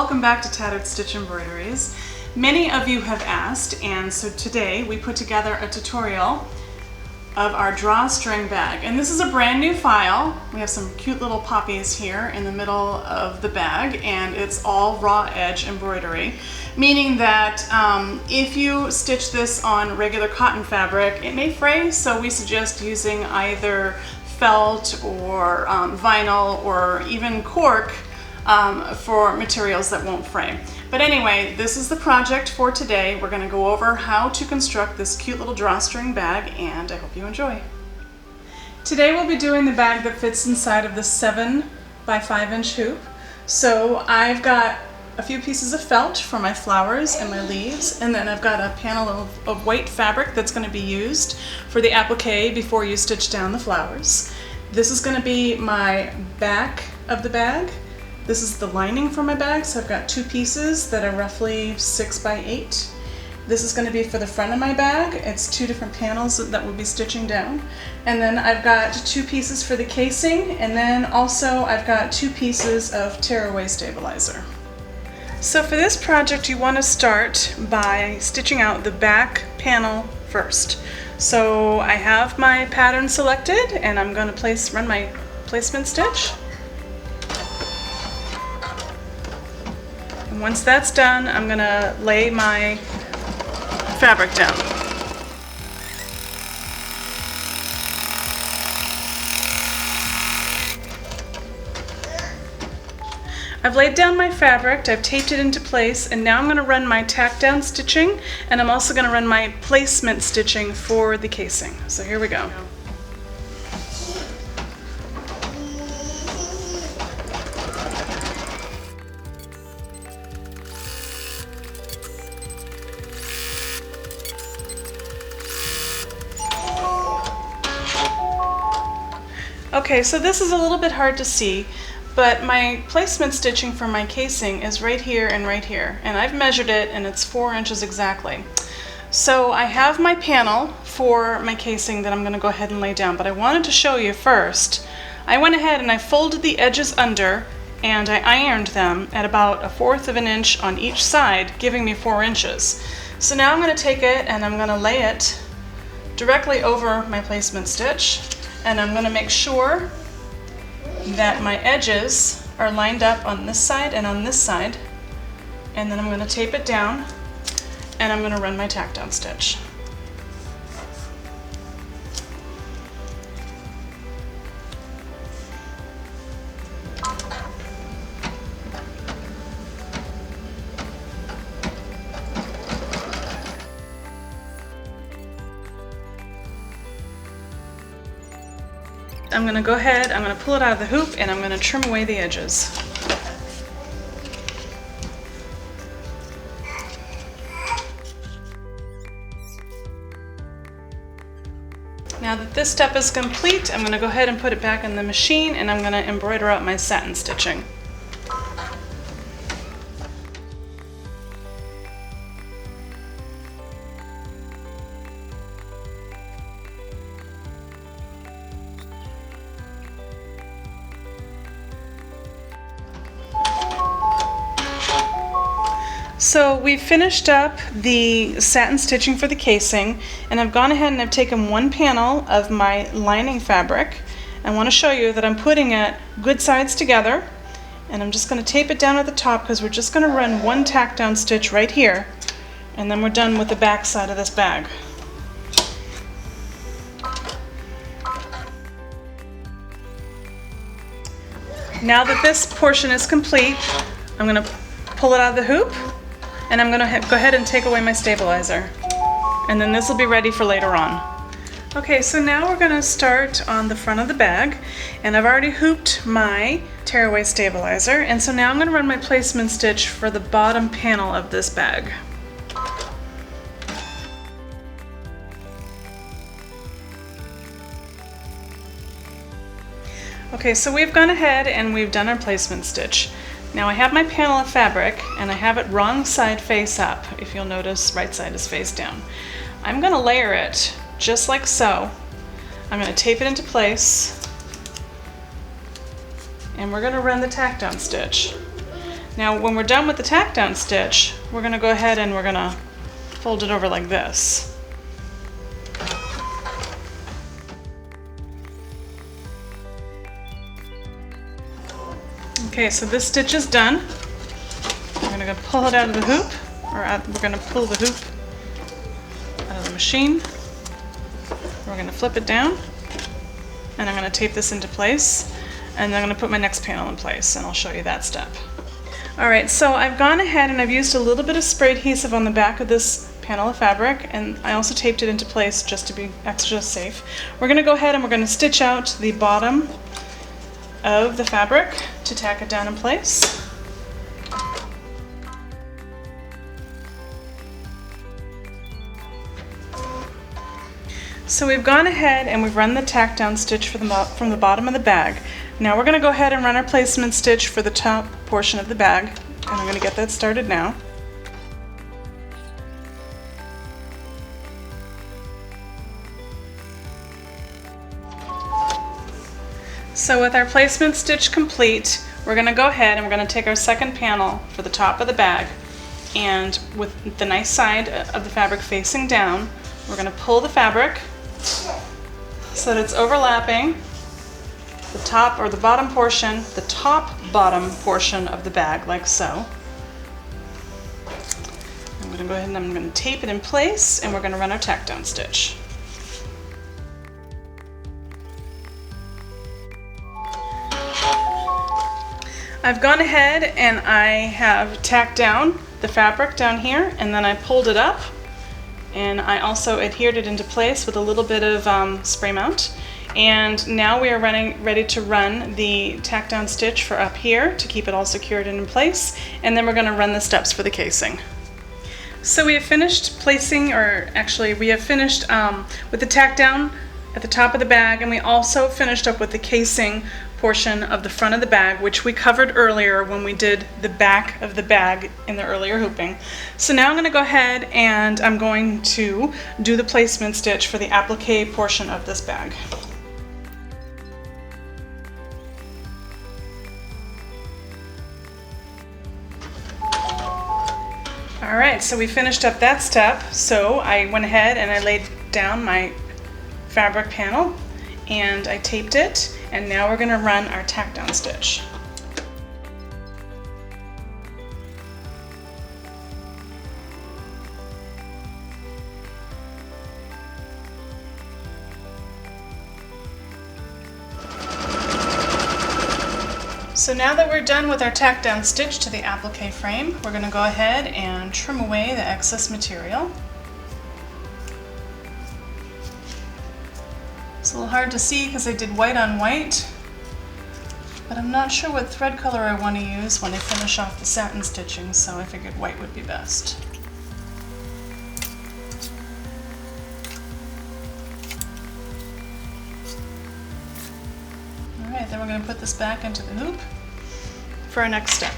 welcome back to Tattered Stitch Embroideries. Many of you have asked, and so today we put together a tutorial of our drawstring bag. And this is a brand new file. We have some cute little poppies here in the middle of the bag, and it's all raw edge embroidery, meaning that if you stitch this on regular cotton fabric, it may fray, so we suggest using either felt or vinyl or even cork for materials that won't fray. But anyway, this is the project for today. We're going to go over how to construct this cute little drawstring bag, and I hope you enjoy. Today we'll be doing the bag that fits inside of the 7 by 5 inch hoop. So I've got a few pieces of felt for my flowers and my leaves, and then I've got a panel of white fabric that's going to be used for the applique before you stitch down the flowers. This is going to be my back of the bag. This is the lining for my bag, so I've got 2 pieces that are roughly 6 by 8. This is going to be for the front of my bag. It's 2 different panels that we'll be stitching down. And then I've got 2 pieces for the casing, and then also I've got 2 pieces of tearaway stabilizer. So for this project you want to start by stitching out the back panel first. So I have my pattern selected, and I'm going to run my placement stitch. And once that's done, I'm going to lay my fabric down. I've laid down my fabric, I've taped it into place, and now I'm going to run my tack down stitching, and I'm also going to run my placement stitching for the casing. So here we go. Okay, so this is a little bit hard to see, but my placement stitching for my casing is right here, and I've measured it, and it's 4 inches exactly. So I have my panel for my casing that I'm going to go ahead and lay down, but I wanted to show you first. I went ahead and I folded the edges under, and I ironed them at about 1/4 of an inch on each side, giving me 4 inches. So now I'm going to take it and I'm going to lay it directly over my placement stitch, and I'm going to make sure that my edges are lined up on this side and on this side, and then I'm going to tape it down, and I'm going to run my tack down stitch. I'm going to go ahead, I'm going to pull it out of the hoop, and I'm going to trim away the edges. Now that this step is complete, I'm going to go ahead and put it back in the machine, and I'm going to embroider out my satin stitching. So we've finished up the satin stitching for the casing, and I've gone ahead and I've taken 1 panel of my lining fabric. I want to show you that I'm putting it good sides together, and I'm just going to tape it down at the top because we're just going to run 1 tack down stitch right here, and then we're done with the back side of this bag. Now that this portion is complete, I'm going to pull it out of the hoop, and I'm going to go ahead and take away my stabilizer, and then this will be ready for later on. Okay, so now we're going to start on the front of the bag, and I've already hooped my tearaway stabilizer, and so now I'm going to run my placement stitch for the bottom panel of this bag. Okay, so we've gone ahead and we've done our placement stitch. Now I have my panel of fabric, and I have it wrong side face up. If you'll notice, right side is face down. I'm going to layer it just like so. I'm going to tape it into place, and we're going to run the tack down stitch. Now when we're done with the tack down stitch, we're gonna go ahead and we're gonna fold it over like this. Okay, so this stitch is done. We're gonna go pull it out of the hoop, we're gonna pull the hoop out of the machine. We're gonna flip it down, and I'm gonna tape this into place, and then I'm gonna put my next panel in place, and I'll show you that step. All right, so I've gone ahead and I've used a little bit of spray adhesive on the back of this panel of fabric, and I also taped it into place just to be extra safe. We're gonna go ahead and we're gonna stitch out the bottom of the fabric to tack it down in place. So we've gone ahead and we've run the tack down stitch from the bottom of the bag. Now we're going to go ahead and run our placement stitch for the top portion of the bag, and I'm going to get that started now. So with our placement stitch complete, we're going to go ahead and we're going to take our second panel for the top of the bag, and with the nice side of the fabric facing down, we're going to pull the fabric so that it's overlapping the top or the bottom portion, the top bottom portion of the bag, like so. I'm going to go ahead and I'm going to tape it in place, and we're going to run our tack down stitch. I've gone ahead and I have tacked down the fabric down here, and then I pulled it up, and I also adhered it into place with a little bit of spray mount. And now we are ready to run the tack down stitch for up here to keep it all secured and in place, and then we're going to run the steps for the casing. So we have finished placing, or actually we have finished with the tack down at the top of the bag, and we also finished up with the casing portion of the front of the bag, which we covered earlier when we did the back of the bag in the earlier hooping. So now I'm going to go ahead and I'm going to do the placement stitch for the applique portion of this bag. Alright, so we finished up that step. So I went ahead and I laid down my fabric panel and I taped it, and now we're going to run our tack down stitch. So now that we're done with our tack down stitch to the applique frame, we're going to go ahead and trim away the excess material. It's a little hard to see because I did white on white, but I'm not sure what thread color I want to use when I finish off the satin stitching, so I figured white would be best. Alright, then we're going to put this back into the hoop for our next step.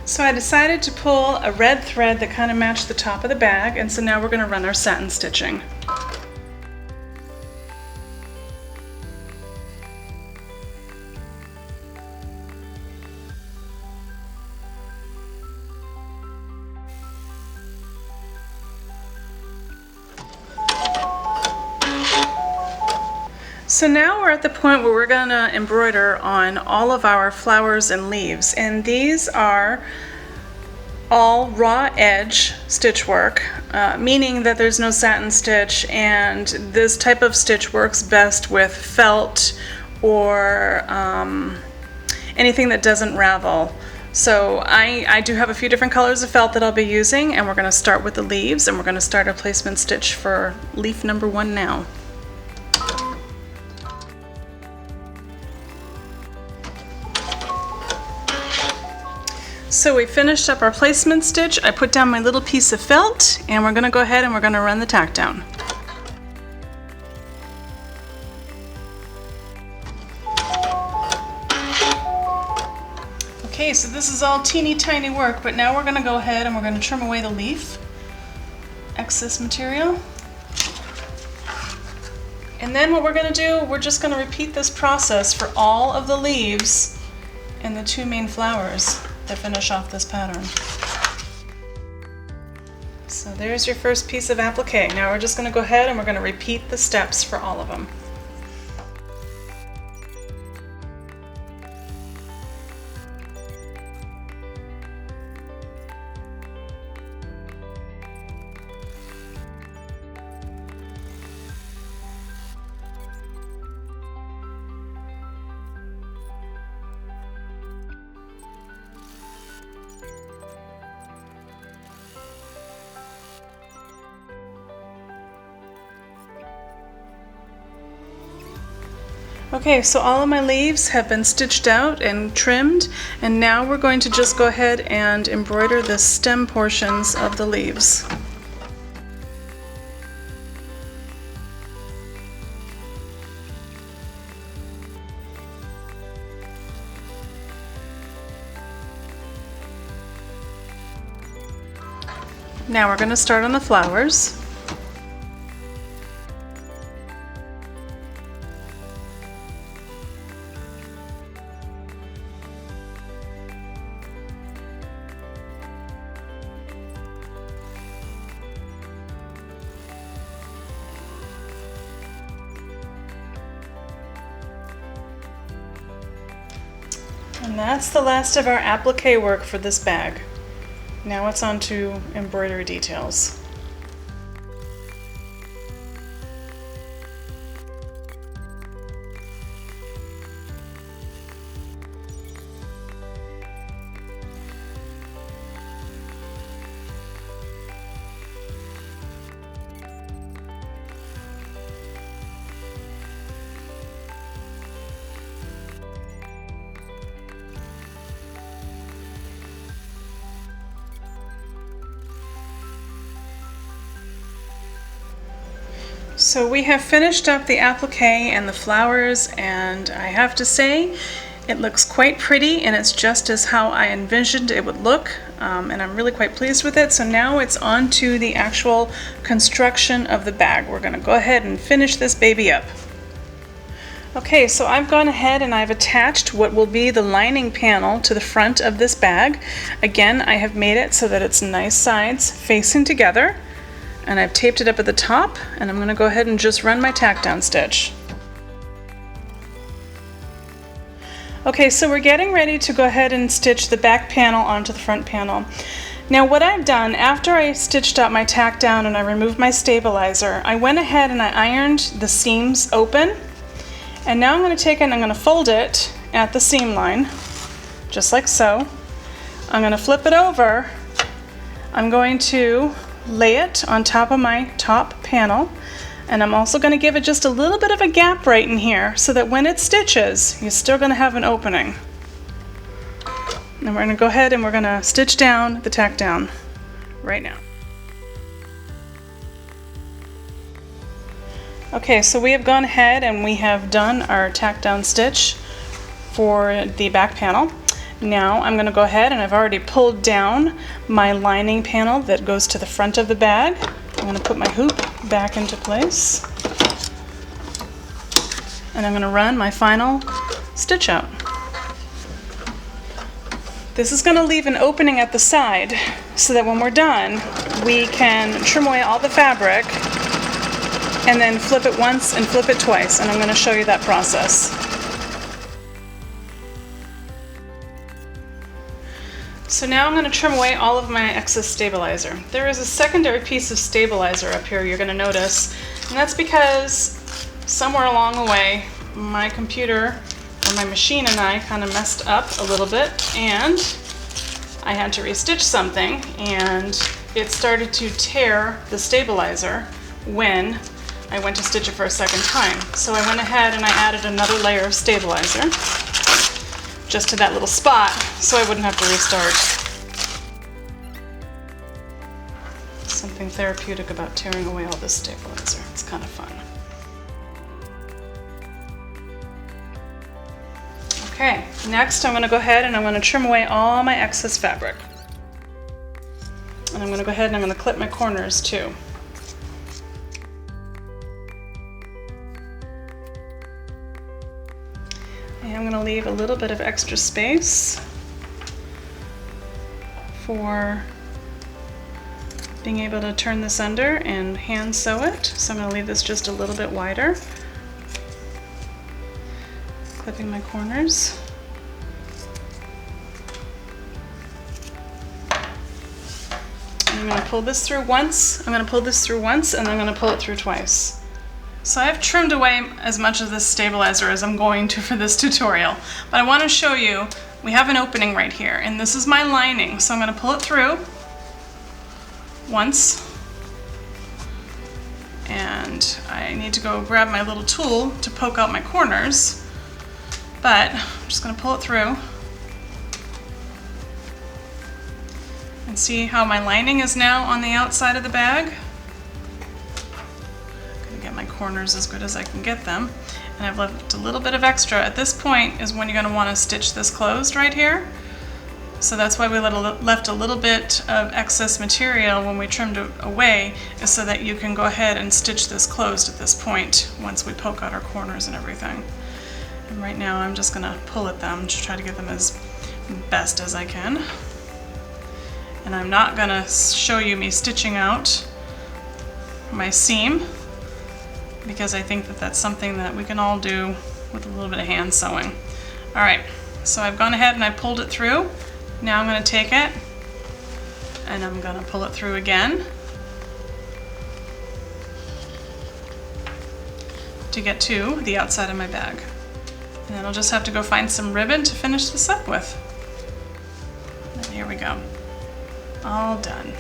So I decided to pull a red thread that kind of matched the top of the bag, and so now we're going to run our satin stitching. So now we're at the point where we're going to embroider on all of our flowers and leaves, and these are all raw edge stitch work, meaning that there's no satin stitch, and this type of stitch works best with felt or anything that doesn't ravel. So I do have a few different colors of felt that I'll be using, and we're going to start with the leaves, and we're going to start our placement stitch for leaf number 1 now. So we finished up our placement stitch. I put down my little piece of felt, and we're going to go ahead and we're going to run the tack down. Okay, so this is all teeny tiny work, but now we're going to go ahead and we're going to trim away the leaf excess material. And then what we're going to do, we're just going to repeat this process for all of the leaves and the 2 main flowers. to finish off this pattern. So there's your first piece of applique. Now we're just going to go ahead and we're going to repeat the steps for all of them. Okay, so all of my leaves have been stitched out and trimmed, and now we're going to just go ahead and embroider the stem portions of the leaves. Now we're going to start on the flowers. And that's the last of our applique work for this bag. Now it's on to embroidery details. So we have finished up the applique and the flowers, and I have to say it looks quite pretty, and it's just as how I envisioned it would look, and I'm really quite pleased with it. So now it's on to the actual construction of the bag. We're going to go ahead and finish this baby up. Okay, so I've gone ahead and I've attached what will be the lining panel to the front of this bag. Again, I have made it so that it's nice sides facing together. And I've taped it up at the top, and I'm going to go ahead and just run my tack down stitch. Okay, so we're getting ready to go ahead and stitch the back panel onto the front panel. Now what I've done, after I stitched up my tack down and I removed my stabilizer, I went ahead and I ironed the seams open, and now I'm going to take it and I'm going to fold it at the seam line, just like so. I'm going to flip it over. I'm going to lay it on top of my top panel, and I'm also going to give it just a little bit of a gap right in here so that when it stitches, you're still going to have an opening. And we're going to go ahead and we're going to stitch down the tack down right now. Okay, so we have gone ahead and we have done our tack down stitch for the back panel. Now I'm going to go ahead, and I've already pulled down my lining panel that goes to the front of the bag. I'm going to put my hoop back into place, and I'm going to run my final stitch out. This is going to leave an opening at the side so that when we're done, we can trim away all the fabric and then flip it once and flip it twice, and I'm going to show you that process. So now I'm going to trim away all of my excess stabilizer. There is a secondary piece of stabilizer up here you're going to notice, and that's because somewhere along the way my computer or my machine and I kind of messed up a little bit, and I had to restitch something, and it started to tear the stabilizer when I went to stitch it for a second time. So I went ahead and I added another layer of stabilizer just to that little spot so I wouldn't have to restart. Something therapeutic about tearing away all this stabilizer. It's kind of fun. Okay, next I'm going to go ahead and I'm going to trim away all my excess fabric. And I'm going to go ahead and I'm going to clip my corners too. And I'm going to leave a little bit of extra space for being able to turn this under and hand sew it. So I'm going to leave this just a little bit wider. Clipping my corners. I'm going to pull this through once. I'm going to pull this through once, and I'm going to pull it through twice. So I've trimmed away as much of this stabilizer as I'm going to for this tutorial, but I want to show you, we have an opening right here, and this is my lining. So I'm going to pull it through once, and I need to go grab my little tool to poke out my corners, but I'm just going to pull it through. And see how my lining is now on the outside of the bag? I'm gonna get my corners as good as I can get them. And I've left a little bit of extra. At this point is when you're gonna wanna stitch this closed right here. So that's why we left a little bit of excess material when we trimmed it away, is so that you can go ahead and stitch this closed at this point once we poke out our corners and everything. And right now I'm just gonna pull at them to try to get them as best as I can. And I'm not gonna show you me stitching out my seam, because I think that that's something that we can all do with a little bit of hand sewing. All right, so I've gone ahead and I pulled it through. Now I'm gonna take it and I'm gonna pull it through again to get to the outside of my bag. And then I'll just have to go find some ribbon to finish this up with. And here we go. All done.